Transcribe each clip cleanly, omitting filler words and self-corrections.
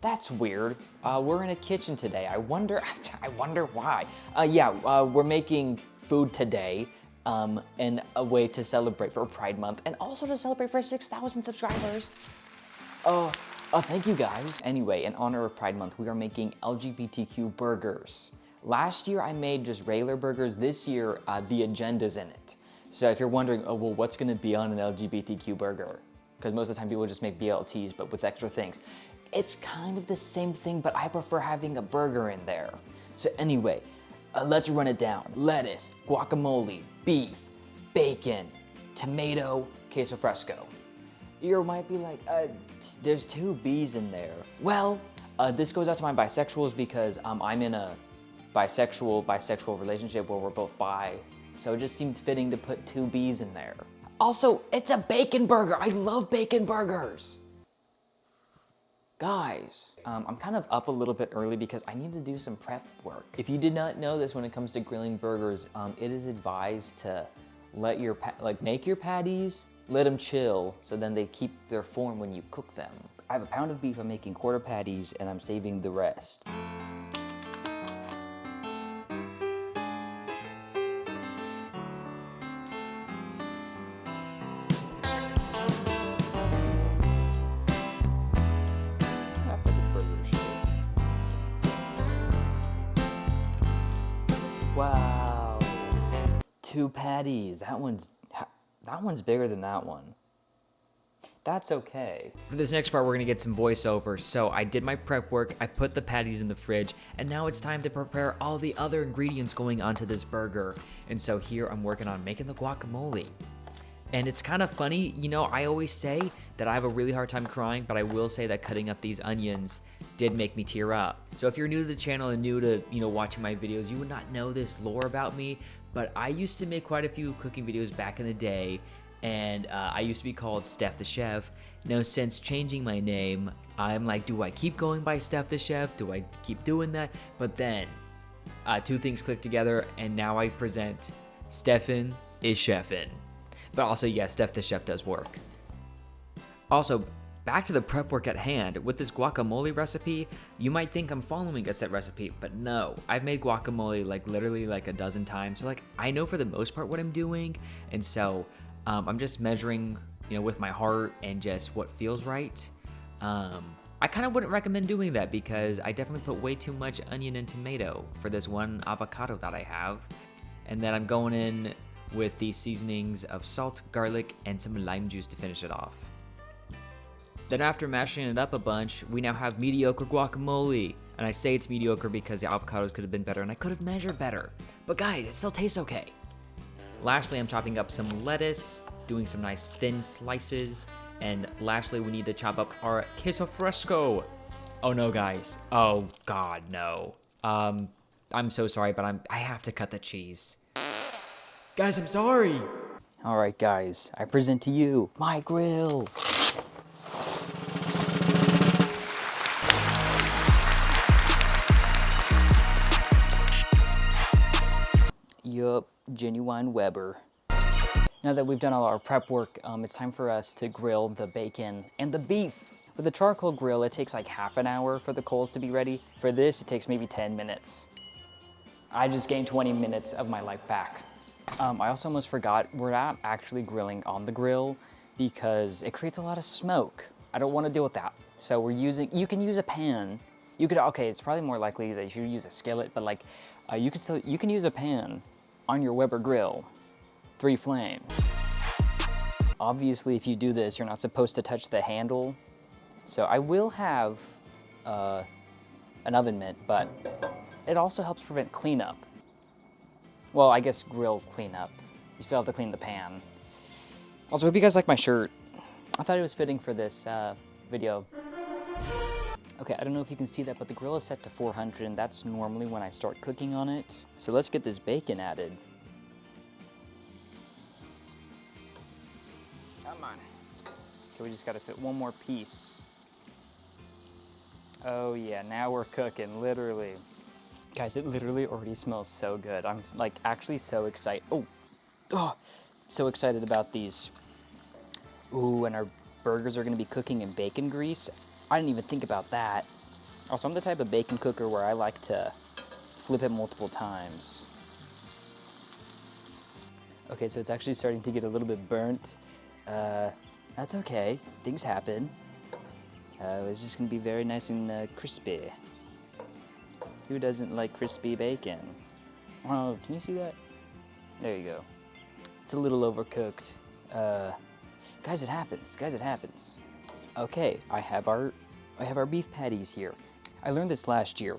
That's weird. We're in a kitchen today. I wonder why. We're making food today in a way to celebrate for Pride Month and also to celebrate for 6,000 subscribers. Thank you guys. Anyway, in honor of Pride Month, we are making LGBTQ burgers. Last year I made just regular burgers. This year, the agenda's in it. So if you're wondering, oh, well, what's gonna be on an LGBTQ burger? Because most of the time people just make BLTs, but with extra things. It's kind of the same thing, but I prefer having a burger in there. So anyway, let's run it down. Lettuce, guacamole, beef, bacon, tomato, queso fresco. You might be like, there's 2 B's in there. Well, this goes out to my bisexuals because I'm in a bisexual relationship where we're both bi. So it just seems fitting to put 2 B's in there. Also, it's a bacon burger. I love bacon burgers. Guys, I'm kind of up a little bit early because I need to do some prep work. If you did not know this when it comes to grilling burgers, it is advised to let your, make your patties, let them chill, so then they keep their form when you cook them. I have a pound of beef, I'm making quarter patties, and I'm saving the rest. Wow, 2 patties. That one's bigger than that one. That's okay. For this next part, we're gonna get some voiceover. So I did my prep work, I put the patties in the fridge, and now it's time to prepare all the other ingredients going onto this burger. And so here I'm working on making the guacamole. And it's kind of funny, you know, I always say that I have a really hard time crying, but I will say that cutting up these onions did make me tear up. So if you're new to the channel and new to, watching my videos, you would not know this lore about me, but I used to make quite a few cooking videos back in the day, and I used to be called Steph the Chef. Now, since changing my name, I'm like, do I keep going by Steph the Chef? Do I keep doing that? But then, 2 things clicked together, and now I present Stefan is Chefin'. But also, yes, Steph the Chef does work. Also, back to the prep work at hand. With this guacamole recipe, you might think I'm following a set recipe, but no. I've made guacamole literally a dozen times. So I know for the most part what I'm doing. And so I'm just measuring, with my heart and just what feels right. I kind of wouldn't recommend doing that because I definitely put way too much onion and tomato for this one avocado that I have. And then I'm going in with these seasonings of salt, garlic, and some lime juice to finish it off. Then after mashing it up a bunch, we now have mediocre guacamole. And I say it's mediocre because the avocados could have been better and I could have measured better. But guys, it still tastes okay. Lastly, I'm chopping up some lettuce, doing some nice thin slices. And lastly, we need to chop up our queso fresco. Oh no, guys. Oh God, no. I'm so sorry, but I have to cut the cheese. Guys, I'm sorry. All right, guys, I present to you my grill. Yup, genuine Weber. Now that we've done all our prep work, it's time for us to grill the bacon and the beef. With a charcoal grill, it takes like half an hour for the coals to be ready. For this, it takes maybe 10 minutes. I just gained 20 minutes of my life back. I also almost forgot, we're not actually grilling on the grill because it creates a lot of smoke. I don't want to deal with that. So you can use a pan. Okay, it's probably more likely that you should use a skillet, but you can use a pan on your Weber grill, 3 flames. Obviously, if you do this, you're not supposed to touch the handle. So I will have an oven mitt, but it also helps prevent cleanup. Well, I guess grill cleanup. You still have to clean the pan. Also, hope you guys like my shirt. I thought it was fitting for this video. Okay, I don't know if you can see that, but the grill is set to 400, and that's normally when I start cooking on it. So let's get this bacon added. Come on. Okay, we just gotta fit one more piece. Oh yeah, now we're cooking, literally. Guys, it literally already smells so good. I'm actually so excited. So excited about these. Ooh, and our burgers are gonna be cooking in bacon grease. I didn't even think about that. Also, I'm the type of bacon cooker where I like to flip it multiple times. Okay, so it's actually starting to get a little bit burnt. That's okay, things happen. It's just gonna be very nice and crispy. Who doesn't like crispy bacon? Oh, can you see that? There you go. It's a little overcooked. Guys, it happens. Guys, it happens. Okay, I have our beef patties here. I learned this last year.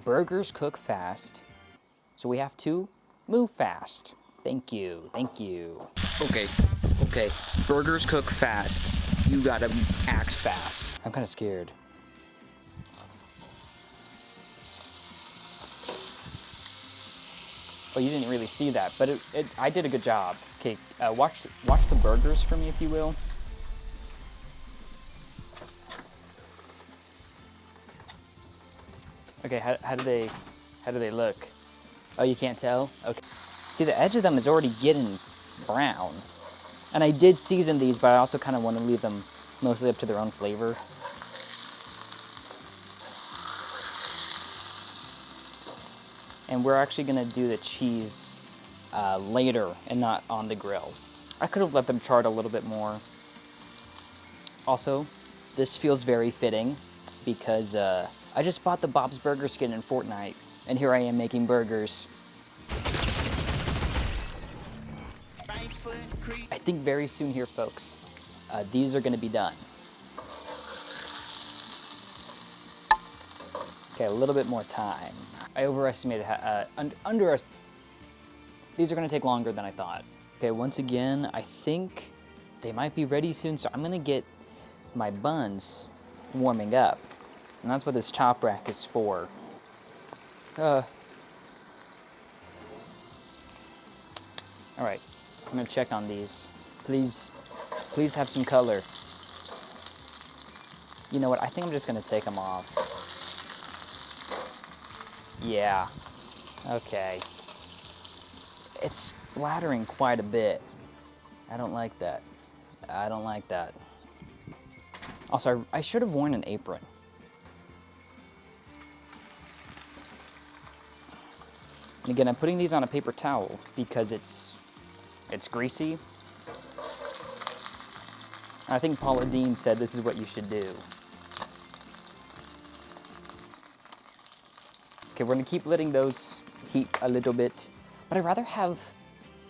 Burgers cook fast, so we have to move fast. Thank you, thank you. Okay. Burgers cook fast. You gotta act fast. I'm kind of scared. Oh, you didn't really see that, but I did a good job. Okay, watch the burgers for me, if you will. Okay, how do they look? Oh, you can't tell? Okay. See, the edge of them is already getting brown. And I did season these, but I also kind of want to leave them mostly up to their own flavor. And we're actually gonna do the cheese later and not on the grill. I could have let them char it a little bit more. Also, this feels very fitting because I just bought the Bob's Burger skin in Fortnite, and here I am making burgers. I think very soon here, folks, these are gonna be done. Okay, a little bit more time. I overestimated, these are gonna take longer than I thought. Okay, once again, I think they might be ready soon, so I'm gonna get my buns warming up. And that's what this top rack is for. All right, I'm gonna check on these. Please have some color. You know what, I think I'm just gonna take them off. Yeah, okay. It's splattering quite a bit. I don't like that. I don't like that. Also, I should have worn an apron. And again, I'm putting these on a paper towel because it's greasy. I think Paula Deen said this is what you should do. Okay, we're gonna keep letting those heat a little bit, but I'd rather have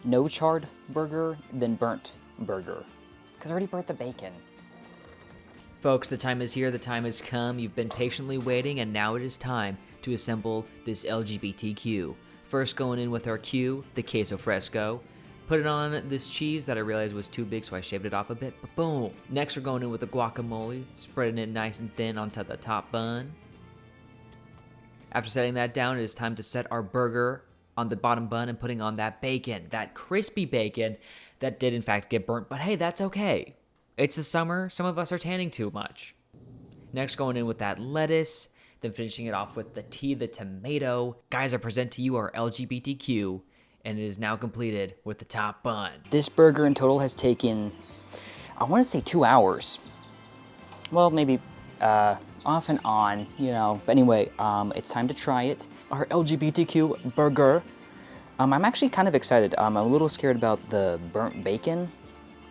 no charred burger than burnt burger, because I already burnt the bacon. Folks, the time is here, the time has come. You've been patiently waiting, and now it is time to assemble this LGBTQ. First going in with our Q, the queso fresco. Put it on this cheese that I realized was too big, so I shaved it off a bit, but boom. Next we're going in with the guacamole, spreading it nice and thin onto the top bun. After setting that down, it is time to set our burger on the bottom bun and putting on that bacon, that crispy bacon that did in fact get burnt, but hey, that's okay. It's the summer, some of us are tanning too much. Next going in with that lettuce, then finishing it off with the tomato. Guys, I present to you our LGBTQ, and it is now completed with the top bun. This burger in total has taken, I want to say 2 hours. Well, maybe off and on, you know. But anyway, it's time to try it. Our LGBTQ burger. I'm actually kind of excited. I'm a little scared about the burnt bacon,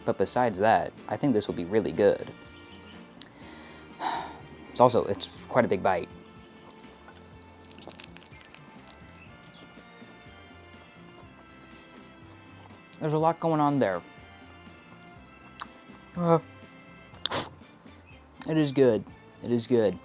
but besides that, I think this will be really good. It's quite a big bite. There's a lot going on there. It is good. It is good.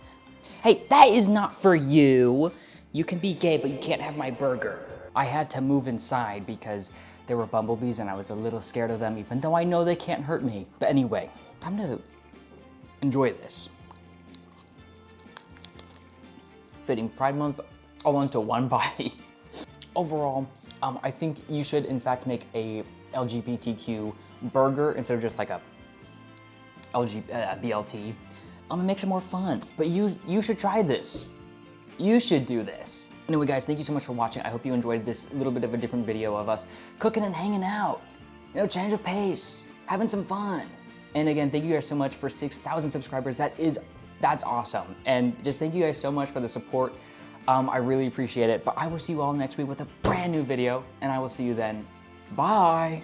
Hey, that is not for you. You can be gay, but you can't have my burger. I had to move inside because there were bumblebees and I was a little scared of them, even though I know they can't hurt me. But anyway, time to enjoy this. Fitting Pride Month all into one bite. Overall, I think you should in fact make a LGBTQ burger instead of just like a BLT. It makes it more fun, but you should try this. You should do this. Anyway guys, thank you so much for watching. I hope you enjoyed this little bit of a different video of us cooking and hanging out. You know, change of pace, having some fun. And again, thank you guys so much for 6,000 subscribers. That is That's awesome. And just thank you guys so much for the support. I really appreciate it. But I will see you all next week with a brand new video, and I will see you then. Bye.